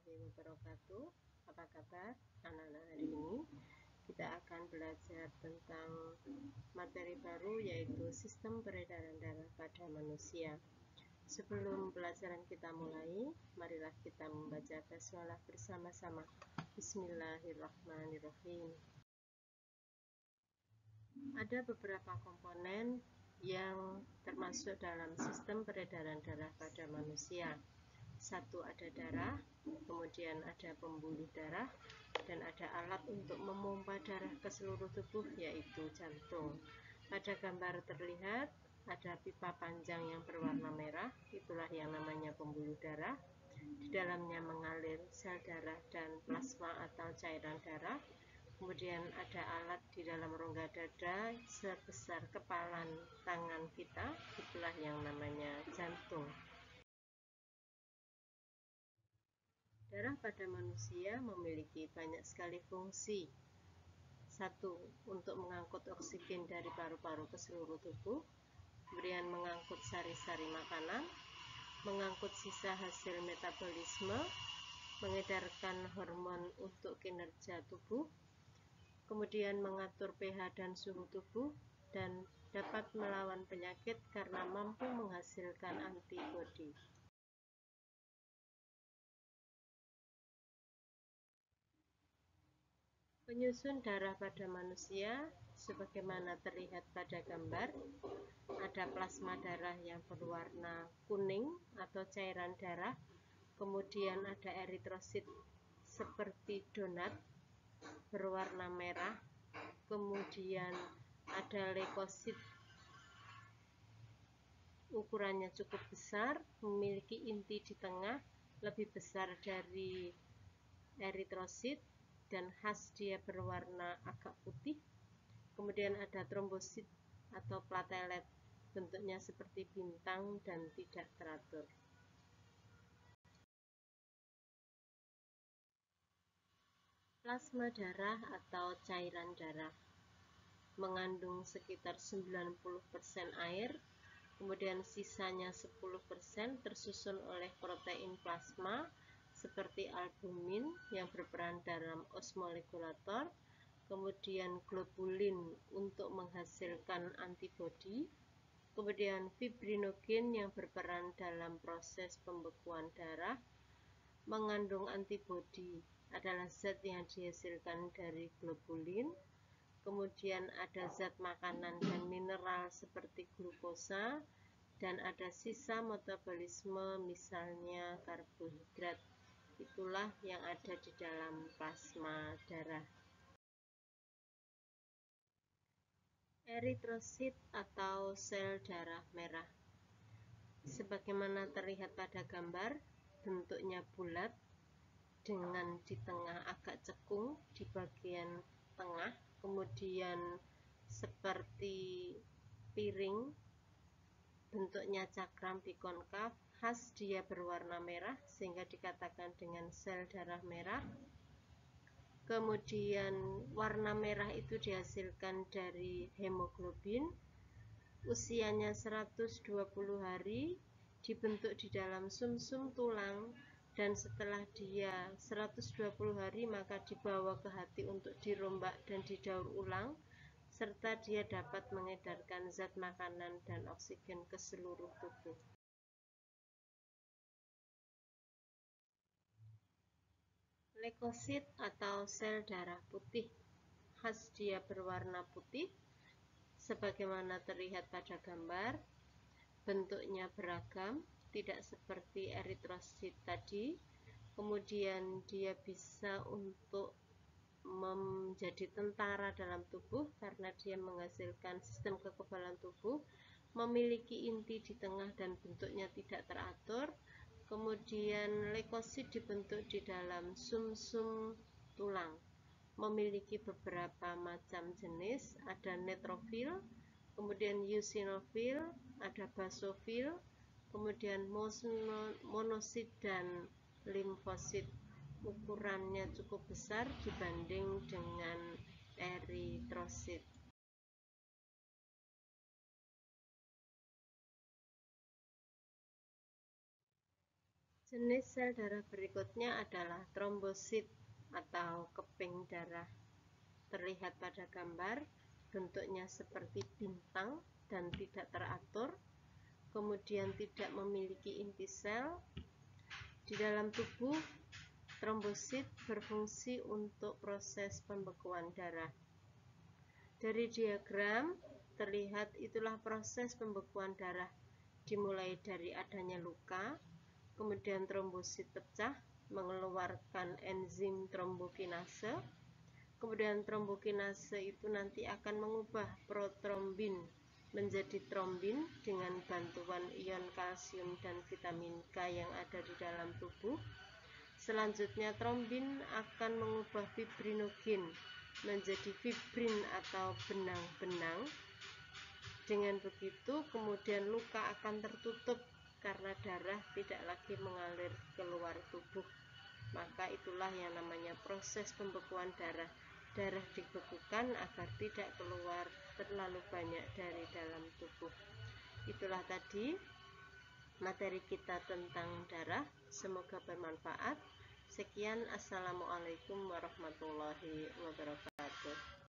warahmatullahi wabarakatuh. Apa kabar anak-anak hari ini? Kita akan belajar tentang materi baru, yaitu sistem peredaran darah pada manusia. Sebelum pelajaran kita mulai, marilah kita membaca basmalah bersama-sama. Bismillahirrahmanirrahim. Ada beberapa komponen yang termasuk dalam sistem peredaran darah pada manusia. Satu, ada darah, kemudian ada pembuluh darah, dan ada alat untuk memompa darah ke seluruh tubuh, yaitu jantung. Pada gambar terlihat ada pipa panjang yang berwarna merah, itulah yang namanya pembuluh darah. Di dalamnya mengalir sel darah dan plasma atau cairan darah. Kemudian ada alat di dalam rongga dada sebesar kepalan tangan kita, itulah yang namanya jantung. Darah pada manusia memiliki banyak sekali fungsi. Satu, untuk mengangkut oksigen dari paru-paru ke seluruh tubuh, kemudian mengangkut sari-sari makanan, mengangkut sisa hasil metabolisme, mengedarkan hormon untuk kinerja tubuh, kemudian mengatur pH dan suhu tubuh, dan dapat melawan penyakit karena mampu menghasilkan antibodi. Penyusun darah pada manusia sebagaimana terlihat pada gambar. Ada plasma darah yang berwarna kuning atau cairan darah, kemudian ada eritrosit seperti donat berwarna merah, kemudian ada leukosit ukurannya cukup besar, memiliki inti di tengah lebih besar dari eritrosit dan khas dia berwarna agak putih. Kemudian ada trombosit atau platelet, bentuknya seperti bintang dan tidak teratur. Plasma darah atau cairan darah mengandung sekitar 90% air, kemudian sisanya 10% tersusun oleh protein plasma seperti albumin yang berperan dalam osmoregulator, kemudian globulin untuk menghasilkan antibodi, kemudian fibrinogen yang berperan dalam proses pembekuan darah. Mengandung antibodi adalah zat yang dihasilkan dari globulin, kemudian ada zat makanan dan mineral seperti glukosa, dan ada sisa metabolisme misalnya karbohidrat. Itulah yang ada di dalam plasma darah. Eritrosit atau sel darah merah. Sebagaimana terlihat pada gambar, bentuknya bulat dengan di tengah agak cekung di bagian tengah, kemudian seperti piring, bentuknya cakram bikonkav, khas dia berwarna merah sehingga dikatakan dengan sel darah merah. Kemudian warna merah itu dihasilkan dari hemoglobin, usianya 120 hari, dibentuk di dalam sumsum tulang, dan setelah dia 120 hari maka dibawa ke hati untuk dirombak dan didaur ulang, serta dia dapat mengedarkan zat makanan dan oksigen ke seluruh tubuh. Leukosit atau sel darah putih, khas dia berwarna putih sebagaimana terlihat pada gambar. Bentuknya beragam, tidak seperti eritrosit tadi. Kemudian dia bisa untuk menjadi tentara dalam tubuh karena dia menghasilkan sistem kekebalan tubuh, memiliki inti di tengah dan bentuknya tidak teratur. Kemudian leukosit dibentuk di dalam sumsum tulang, memiliki beberapa macam jenis, ada neutrofil, kemudian eosinofil, ada basofil, kemudian monosit dan limfosit. Ukurannya cukup besar dibanding dengan eritrosit. Jenis sel darah berikutnya adalah trombosit atau keping darah. Terlihat pada gambar, bentuknya seperti bintang dan tidak teratur, kemudian tidak memiliki inti sel. Di dalam tubuh, trombosit berfungsi untuk proses pembekuan darah. Dari diagram terlihat itulah proses pembekuan darah, dimulai dari adanya luka, kemudian trombosit pecah mengeluarkan enzim trombokinase, kemudian trombokinase itu nanti akan mengubah protrombin menjadi trombin dengan bantuan ion kalsium dan vitamin K yang ada di dalam tubuh. Selanjutnya trombin akan mengubah fibrinogen menjadi fibrin atau benang-benang. Dengan begitu kemudian luka akan tertutup karena darah tidak lagi mengalir keluar tubuh. Maka itulah yang namanya proses pembekuan darah. Darah dibekukan agar tidak keluar terlalu banyak dari dalam tubuh. Itulah tadi materi kita tentang darah. Semoga bermanfaat. Sekian, assalamualaikum warahmatullahi wabarakatuh.